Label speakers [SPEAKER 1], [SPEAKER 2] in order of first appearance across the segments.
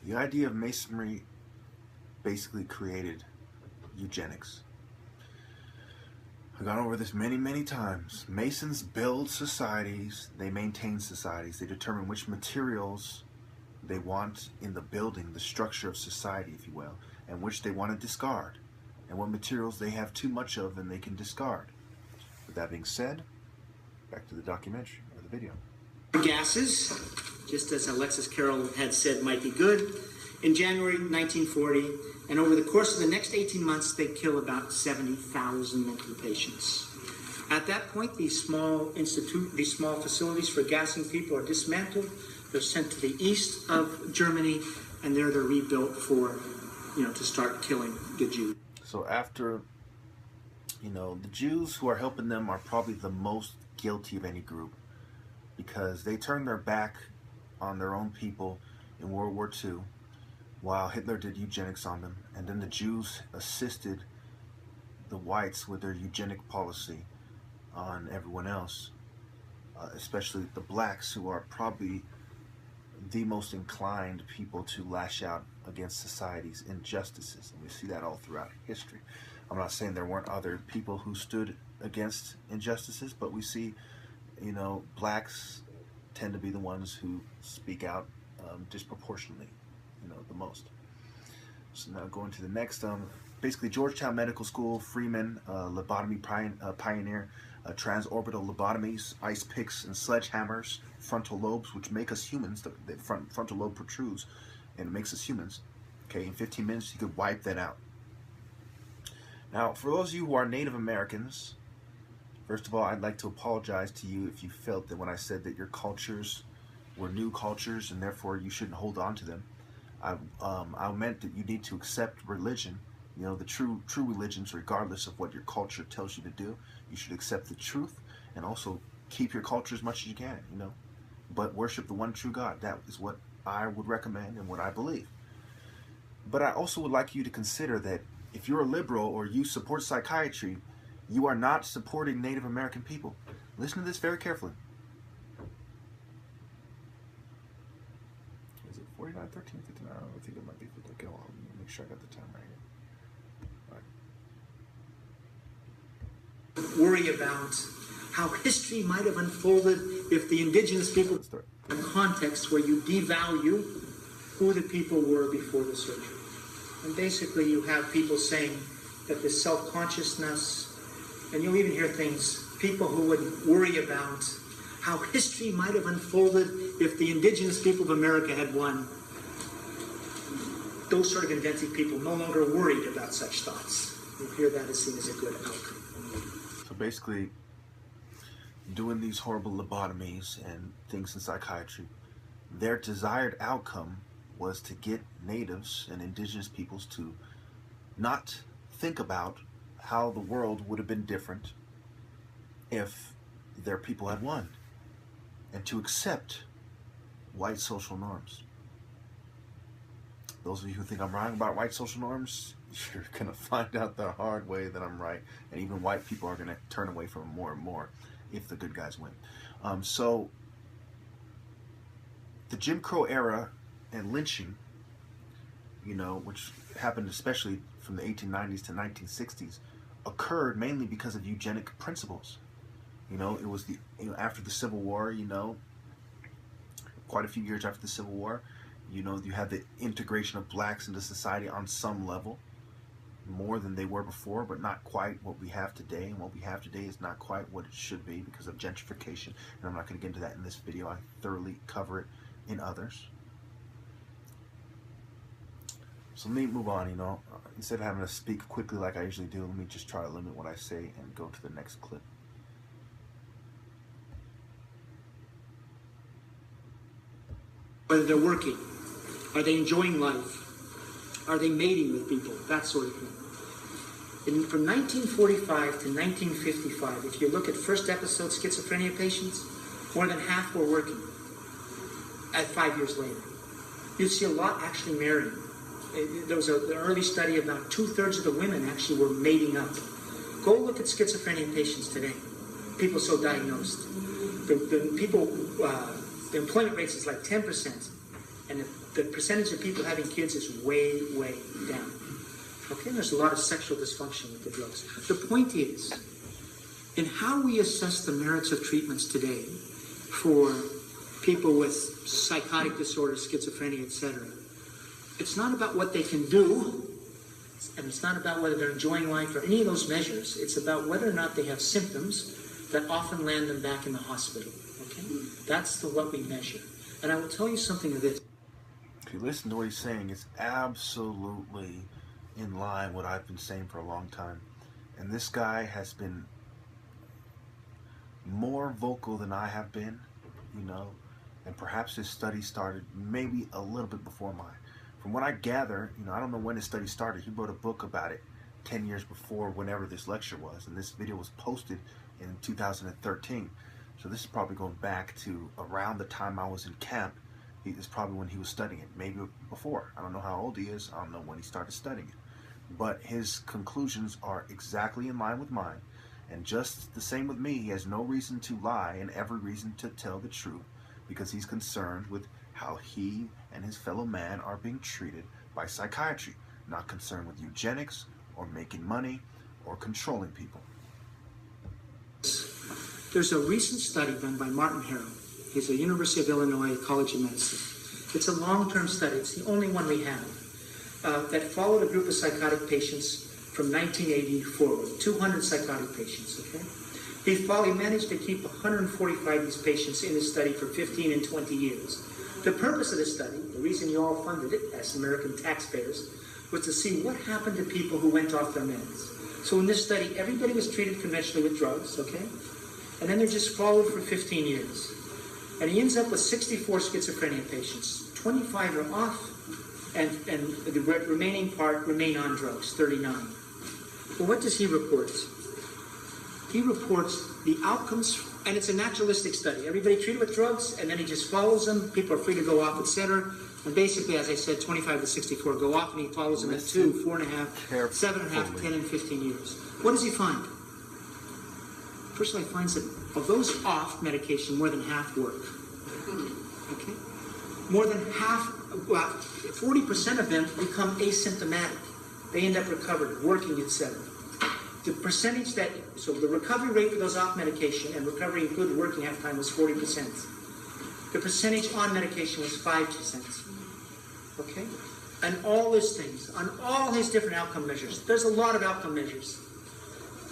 [SPEAKER 1] The idea of Masonry basically created eugenics. I've gone over this many times. Masons build societies, they maintain societies, they determine which materials they want in the building, the structure of society, if you will, and which they want to discard, and what materials they have too much of and they can discard. With that being said, back to the documentary, or the video.
[SPEAKER 2] Gases, just as Alexis Carrel had said, might be good. In January 1940, and over the course of the next 18 months, they kill about 70,000 mental patients. At that point, these small facilities for gassing people are dismantled. They're sent to the east of Germany, and there they're rebuilt for, to start killing the Jews.
[SPEAKER 1] So after, the Jews who are helping them are probably the most guilty of any group, because they turned their back on their own people in World War II, while Hitler did eugenics on them, and then the Jews assisted the whites with their eugenic policy on everyone else, especially the blacks, who are probably the most inclined people to lash out against society's injustices. And we see that all throughout history. I'm not saying there weren't other people who stood against injustices, but we see, blacks tend to be the ones who speak out disproportionately, the most. So now going to the next, basically Georgetown Medical School, Freeman, lobotomy pioneer, transorbital lobotomies, ice picks and sledgehammers, frontal lobes, which make us humans. The frontal lobe protrudes and it makes us humans. Okay, in 15 minutes you could wipe that out. Now, for those of you who are Native Americans, first of all, I'd like to apologize to you if you felt that when I said that your cultures were new cultures and therefore you shouldn't hold on to them. I meant that you need to accept religion, the true religions, regardless of what your culture tells you to do. You should accept the truth and also keep your culture as much as you can, but worship the one true God. That is what I would recommend and what I believe. But I also would like you to consider that if you're a liberal or you support psychiatry, you are not supporting Native American people. Listen to this very carefully. Is it 49, 13, 59? I think it might be 50. Okay, well, let me make sure I got the time right here.
[SPEAKER 2] Worry about how history might have unfolded if the indigenous people in a context where you devalue who the people were before the surgery. And basically you have people saying that this self-consciousness, and you'll even hear things, people who would worry about how history might have unfolded if the indigenous people of America had won. Those sort of inventive people no longer worried about such thoughts. You hear that as seen as a good outcome.
[SPEAKER 1] So basically, doing these horrible lobotomies and things in psychiatry, their desired outcome was to get natives and indigenous peoples to not think about how the world would have been different if their people had won, and to accept white social norms. Those of you who think I'm wrong about white social norms, you're going to find out the hard way that I'm right, and even white people are going to turn away from it more and more if the good guys win. So the Jim Crow era and lynching, which happened especially from the 1890s to 1960s, occurred mainly because of eugenic principles. It was after the Civil War, quite a few years after the Civil War, you had the integration of blacks into society on some level, more than they were before, but not quite what we have today. And what we have today is not quite what it should be because of gentrification. And I'm not going to get into that in this video. I thoroughly cover it in others. So let me move on, instead of having to speak quickly like I usually do, let me just try to limit what I say and go to the next clip.
[SPEAKER 2] Whether they're working, are they enjoying life, are they mating with people, that sort of thing. From 1945 to 1955, if you look at first episode schizophrenia patients, more than half were working at 5 years later. You'd see a lot actually marrying. There was an early study about 2/3 of the women actually were mating up. Go look at schizophrenia patients today. People so diagnosed. The employment rates is like 10%, and the percentage of people having kids is way, way down. Okay, and there's a lot of sexual dysfunction with the drugs. The point is, in how we assess the merits of treatments today for people with psychotic disorders, schizophrenia, etc., it's not about what they can do, and it's not about whether they're enjoying life or any of those measures. It's about whether or not they have symptoms that often land them back in the hospital. Okay, that's what we measure. And I will tell you something of this.
[SPEAKER 1] If you listen to what he's saying, it's absolutely in line with what I've been saying for a long time. And this guy has been more vocal than I have been, you know, and perhaps his study started maybe a little bit before mine. From what I gather, you know, I don't know when his study started. He wrote a book about it 10 years before whenever this lecture was, and this video was posted in 2013. So this is probably going back to around the time I was in camp. It's probably when he was studying it, maybe before. I don't know how old he is. I don't know when he started studying it. But his conclusions are exactly in line with mine. And just the same with me, he has no reason to lie and every reason to tell the truth, because he's concerned with how he and his fellow man are being treated by psychiatry, not concerned with eugenics or making money or controlling people.
[SPEAKER 2] There's a recent study done by Martin Harrell. He's at University of Illinois College of Medicine. It's a long-term study. It's the only one we have that followed a group of psychotic patients from 1980 forward, 200 psychotic patients, okay? He managed to keep 145 of these patients in his study for 15 and 20 years. The purpose of this study, the reason you all funded it as American taxpayers, was to see what happened to people who went off their meds. So in this study, everybody was treated conventionally with drugs, okay? And then they're just followed for 15 years. And he ends up with 64 schizophrenia patients. 25 are off, and the remaining part remain on drugs, 39. Well, what does he report? He reports the outcomes, and it's a naturalistic study. Everybody treated with drugs, and then he just follows them. People are free to go off, etc. And basically, as I said, 25 to 64 go off, and he follows them at 2, 4.5, 7.5, 10, and 15 years. What does he find? First of all, he finds that of those off medication, more than half work. Okay? More than half, well, 40% of them become asymptomatic. They end up recovered, working, etc. The percentage that, so the recovery rate for those off medication and recovery in good working half time was 40%. The percentage on medication was 5%. Okay? And all those things, on all his different outcome measures, there's a lot of outcome measures.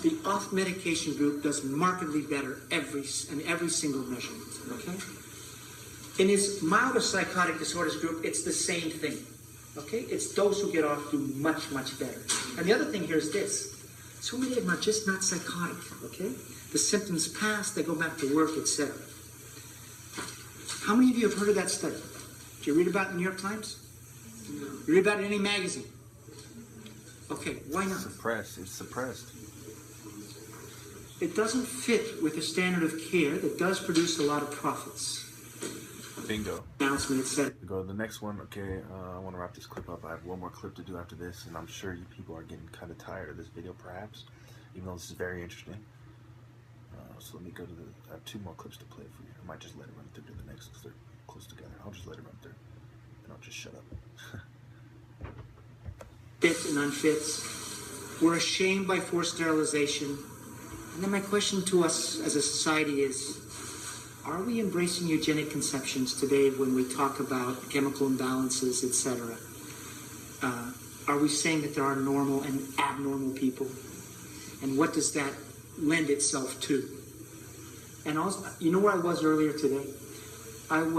[SPEAKER 2] The off medication group does markedly better in every single measurement. Okay? In his milder psychotic disorders group, it's the same thing. Okay? It's those who get off do much, much better. And the other thing here is this. So many of them are just not psychotic, okay? The symptoms pass, they go back to work, etc. How many of you have heard of that study? Did you read about it in the New York Times? No. You read about it in any magazine? Okay, why not?
[SPEAKER 1] It's suppressed.
[SPEAKER 2] It doesn't fit with the standard of care that does produce a lot of profits.
[SPEAKER 1] Bingo.
[SPEAKER 2] Announcement, etc.
[SPEAKER 1] Go to the next one. Okay, I want to wrap this clip up. I have one more clip to do after this, and I'm sure you people are getting kind of tired of this video, perhaps, even though this is very interesting. So let me go to I have 2 more clips to play for you. I might just let it run through to the next because they're close together. I'll just let it run through, and I'll just shut up.
[SPEAKER 2] Fit and unfits. We're ashamed by forced sterilization. And then my question to us as a society is, are we embracing eugenic conceptions today when we talk about chemical imbalances, etc.? Are we saying that there are normal and abnormal people? And what does that lend itself to? And also, you know where I was earlier today? And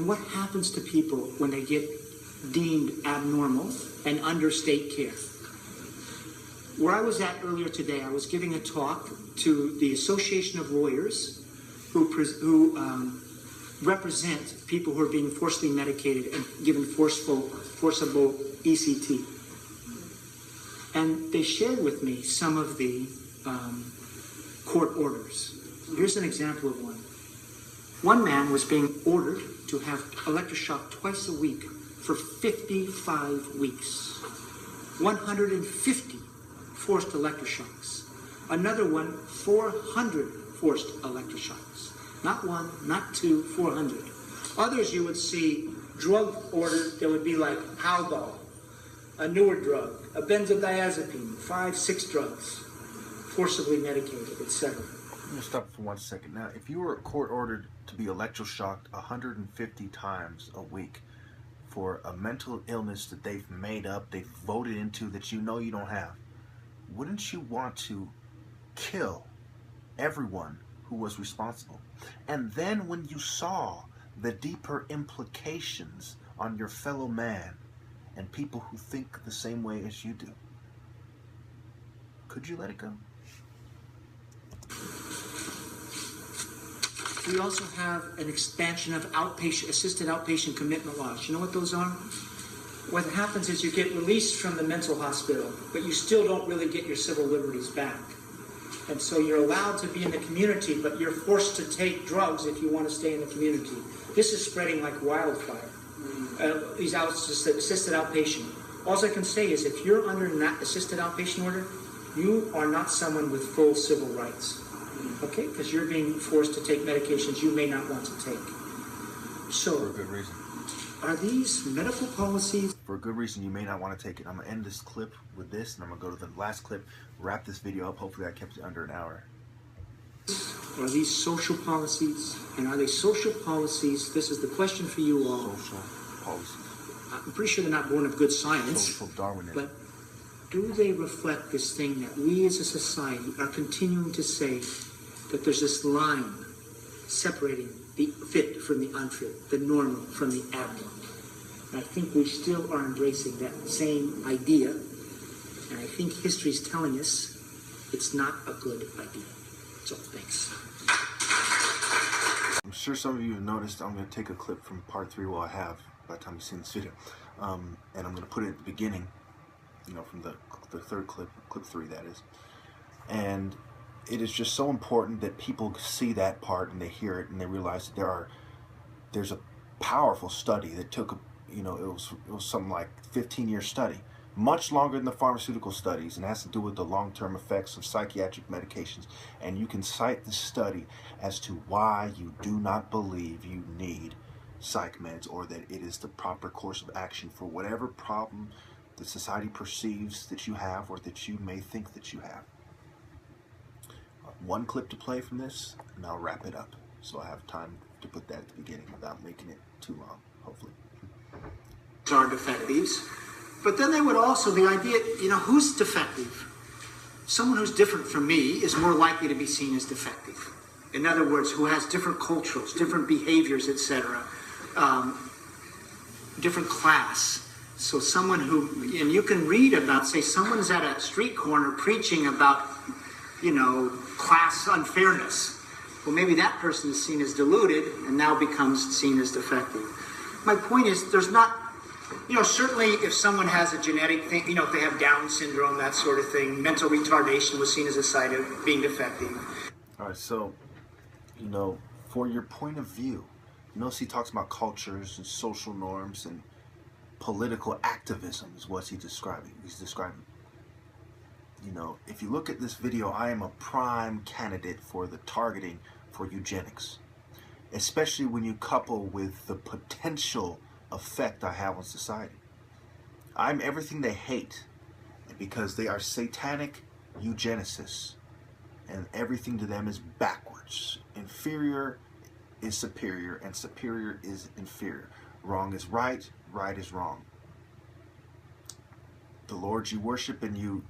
[SPEAKER 2] what happens to people when they get deemed abnormal and under state care? Where I was at earlier today, I was giving a talk to the Association of Lawyers who represent people who are being forcibly medicated and given forcible ECT. And they shared with me some of the court orders. Here's an example of one. One man was being ordered to have electroshock twice a week for 55 weeks. 150 forced electroshocks. Another one, 400 forced electroshocks. Not 1, not 2, 400. Others you would see drug order that would be like Haldol, a newer drug, a benzodiazepine, 5, 6 drugs, forcibly medicated, etc.
[SPEAKER 1] I'm going to stop for 1 second. Now, if you were court ordered to be electroshocked 150 times a week for a mental illness that they've made up, they've voted into, that you know you don't have, wouldn't you want to kill everyone who was responsible? And then when you saw the deeper implications on your fellow man and people who think the same way as you do, could you let it go?
[SPEAKER 2] We also have an expansion of assisted outpatient commitment laws. You know what those are? What happens is you get released from the mental hospital, but you still don't really get your civil liberties back. And so you're allowed to be in the community, but you're forced to take drugs if you want to stay in the community. This is spreading like wildfire. These assisted outpatient. All I can say is if you're under an assisted outpatient order, you are not someone with full civil rights. Okay? Because you're being forced to take medications you may not want to take. So,
[SPEAKER 1] for a good reason.
[SPEAKER 2] Are these medical policies?
[SPEAKER 1] For a good reason you may not want to take it. I'm going to end this clip with this, and I'm going to go to the last clip, wrap this video up. Hopefully I kept it under an hour.
[SPEAKER 2] Are these social policies? And are they social policies? This is the question for you all.
[SPEAKER 1] Social policies.
[SPEAKER 2] I'm pretty sure they're not born of good science.
[SPEAKER 1] Social Darwinism.
[SPEAKER 2] But do they reflect this thing that we as a society are continuing to say that there's this line separating the fit from the unfit, the normal from the abnormal? And I think we still are embracing that same idea. And I think history's telling us it's not a good idea. So, thanks.
[SPEAKER 1] I'm sure some of you have noticed I'm going to take a clip from part 3, well I have, by the time you've seen this video. And I'm going to put it at the beginning, you know, from the third clip, clip 3 that is. And it is just so important that people see that part and they hear it and they realize that there's a powerful study that took, you know, it was something like 15-year study, much longer than the pharmaceutical studies, and has to do with the long-term effects of psychiatric medications. And you can cite the study as to why you do not believe you need psych meds, or that it is the proper course of action for whatever problem that society perceives that you have or that you may think that you have. One clip to play from this, and I'll wrap it up. So I have time to put that at the beginning without making it too long, hopefully.
[SPEAKER 2] Are defectives. But then they would also, the idea, you know, who's defective? Someone who's different from me is more likely to be seen as defective. In other words, who has different cultures, different behaviors, etc., different class. So someone who, and you can read about, say, someone's at a street corner preaching about, you know, class unfairness. Well, maybe that person is seen as deluded and now becomes seen as defective. My point is, there's not, you know, certainly if someone has a genetic thing, you know, if they have Down syndrome, that sort of thing, mental retardation was seen as a sign of being defective.
[SPEAKER 1] All right, so, you know, for your point of view, you notice he talks about cultures and social norms and political activism is what he's describing. You know, if you look at this video, I am a prime candidate for the targeting for eugenics, especially when you couple with the potential effect I have on society. I'm everything they hate because they are satanic eugenicists, and everything to them is backwards. Inferior is superior, and superior is inferior. Wrong is right, right is wrong. The Lord you worship and you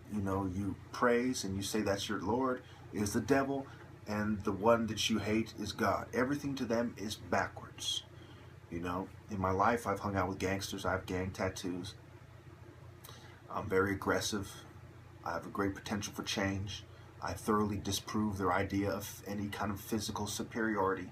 [SPEAKER 1] praise and you say that's your Lord is the devil, and the one that you hate is God. Everything to them is backwards. You know, in my life I've hung out with gangsters. I have gang tattoos. I'm very aggressive. I have a great potential for change. I thoroughly disprove their idea of any kind of physical superiority.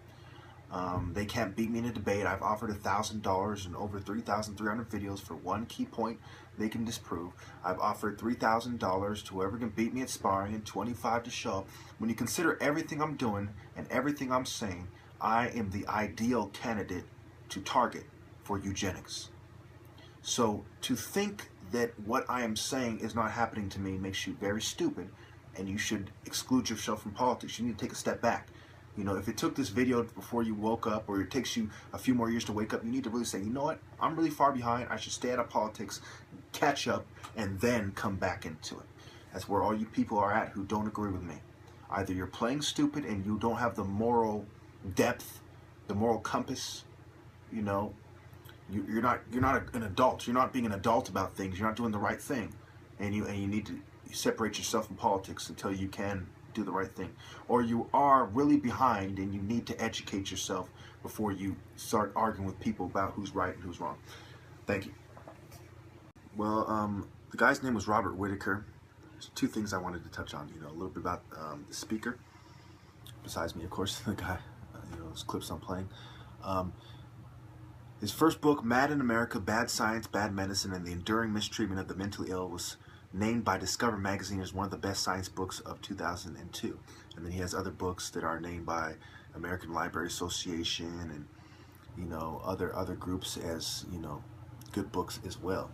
[SPEAKER 1] They can't beat me in a debate. I've offered $1,000 and over 3,300 videos for one key point they can disprove. I've offered $3,000 to whoever can beat me at sparring and $25 to show up. When you consider everything I'm doing and everything I'm saying, I am the ideal candidate to target for eugenics. So to think that what I am saying is not happening to me makes you very stupid, and you should exclude yourself from politics. You need to take a step back. You know, if it took this video before you woke up, or it takes you a few more years to wake up, you need to really say, you know what, I'm really far behind. I should stay out of politics, catch up, and then come back into it. That's where all you people are at who don't agree with me. Either you're playing stupid and you don't have the moral depth, the moral compass. You know, you're not an adult. You're not being an adult about things. You're not doing the right thing, and you need to separate yourself from politics until you can do the right thing. Or you are really behind and you need to educate yourself before you start arguing with people about who's right and who's wrong. Thank you. Well, the guy's name was Robert Whitaker. There's two things I wanted to touch on. You know, a little bit about the speaker, besides me, of course, the guy, his clips I'm playing. His first book, Mad in America, Bad Science, Bad Medicine, and the Enduring Mistreatment of the Mentally Ill, was named by Discover Magazine as one of the best science books of 2002. And then he has other books that are named by American Library Association and, other groups as, good books as well.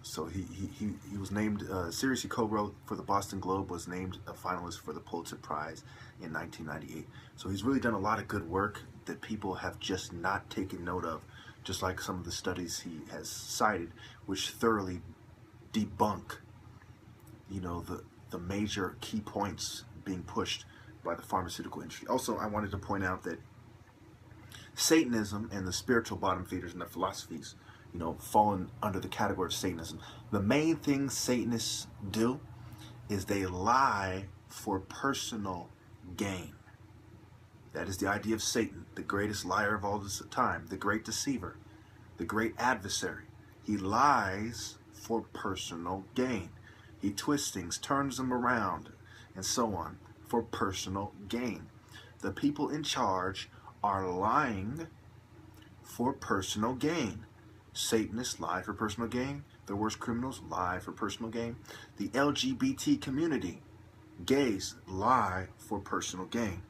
[SPEAKER 1] So he was named, a series he co-wrote for the Boston Globe was named a finalist for the Pulitzer Prize in 1998. So he's really done a lot of good work that people have just not taken note of, just like some of the studies he has cited, which thoroughly debunk, the major key points being pushed by the pharmaceutical industry. Also, I wanted to point out that Satanism and the spiritual bottom feeders and their philosophies, fallen under the category of Satanism. The main thing Satanists do is they lie for personal gain. That is the idea of Satan, the greatest liar of all this time, the great deceiver, the great adversary. He lies for personal gain. He twists things, turns them around, and so on, for personal gain. The people in charge are lying for personal gain. Satanists lie for personal gain. The worst criminals lie for personal gain. The LGBT community, gays, lie for personal gain.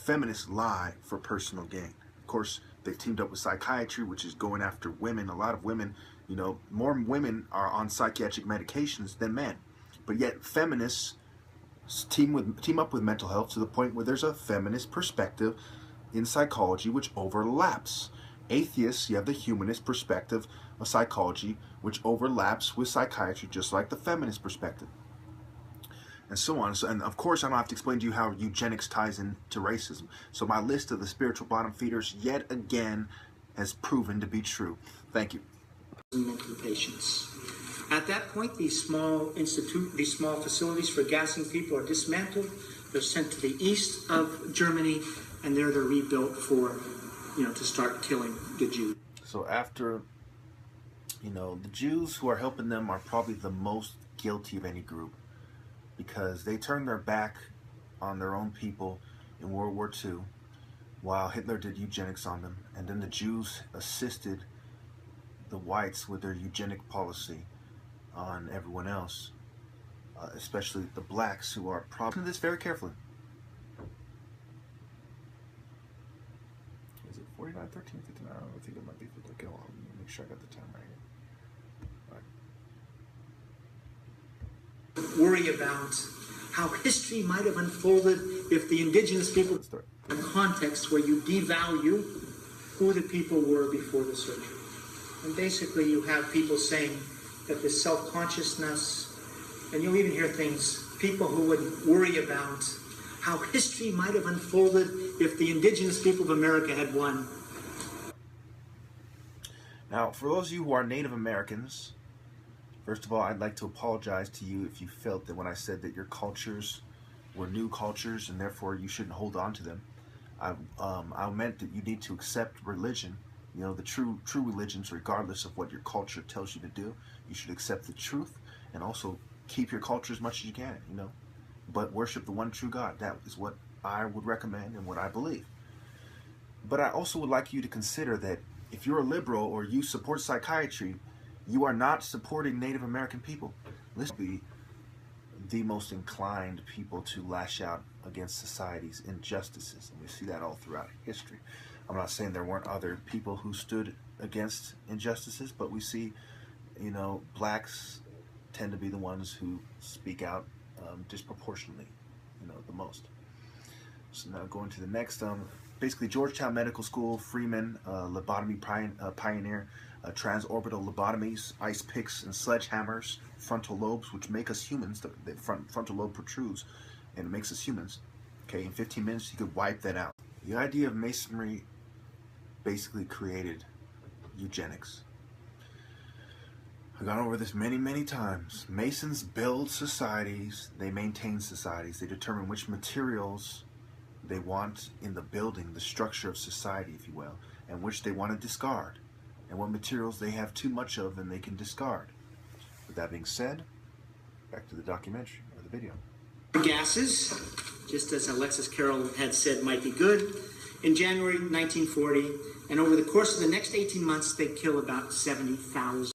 [SPEAKER 1] Feminists lie for personal gain. Of course, they've teamed up with psychiatry, which is going after women. A lot of women, more women are on psychiatric medications than men. But yet feminists team up with mental health to the point where there's a feminist perspective in psychology which overlaps. Atheists, you have the humanist perspective of psychology which overlaps with psychiatry, just like the feminist perspective, and so on. So, and of course I don't have to explain to you how eugenics ties into racism. So my list of the spiritual bottom feeders yet again has proven to be true. Thank you.
[SPEAKER 2] Mental patients. At that point, these small facilities for gassing people are dismantled. They're sent to the east of Germany, and there they're rebuilt for, to start killing the Jews.
[SPEAKER 1] So after, the Jews who are helping them are probably the most guilty of any group, because they turned their back on their own people in World War II while Hitler did eugenics on them, and then the Jews assisted the whites with their eugenic policy on everyone else, especially the blacks, who are probably... Listen to this very carefully. Is it 49, 13, 59? I think it might be 50. Okay, hold on. Let me make sure I got the time right here. All right.
[SPEAKER 2] Worry about how history might have unfolded if the indigenous people... in a context where you devalue who the people were before the surgery. And basically you have people saying that this self-consciousness, and you'll even hear things, people who would worry about how history might have unfolded if the indigenous people of America had won.
[SPEAKER 1] Now, for those of you who are Native Americans, first of all, I'd like to apologize to you if you felt that when I said that your cultures were new cultures and therefore you shouldn't hold on to them. I meant that you need to accept religion, the true religions, regardless of what your culture tells you to do. You should accept the truth and also keep your culture as much as you can, but worship the one true God. That is what I would recommend and what I believe. But I also would like you to consider that if you're a liberal or you support psychiatry, you are not supporting Native American people. Let's be the most inclined people to lash out against society's injustices. And we see that all throughout history. I'm not saying there weren't other people who stood against injustices, but we see, blacks tend to be the ones who speak out disproportionately, the most. So now going to the next, basically Georgetown Medical School, Freeman, lobotomy pioneer, transorbital lobotomies, ice picks and sledgehammers, frontal lobes, which make us humans. The frontal lobe protrudes, and it makes us humans. Okay, in 15 minutes you could wipe that out. The idea of Masonry basically created eugenics. I've gone over this many, many times. Masons build societies, they maintain societies, they determine which materials they want in the building, the structure of society, if you will, and which they want to discard, and what materials they have too much of and they can discard. With that being said, back to the documentary, or the video.
[SPEAKER 2] Gases, just as Alexis Carrel had said, might be good. In January 1940, and over the course of the next 18 months, they kill about 70,000.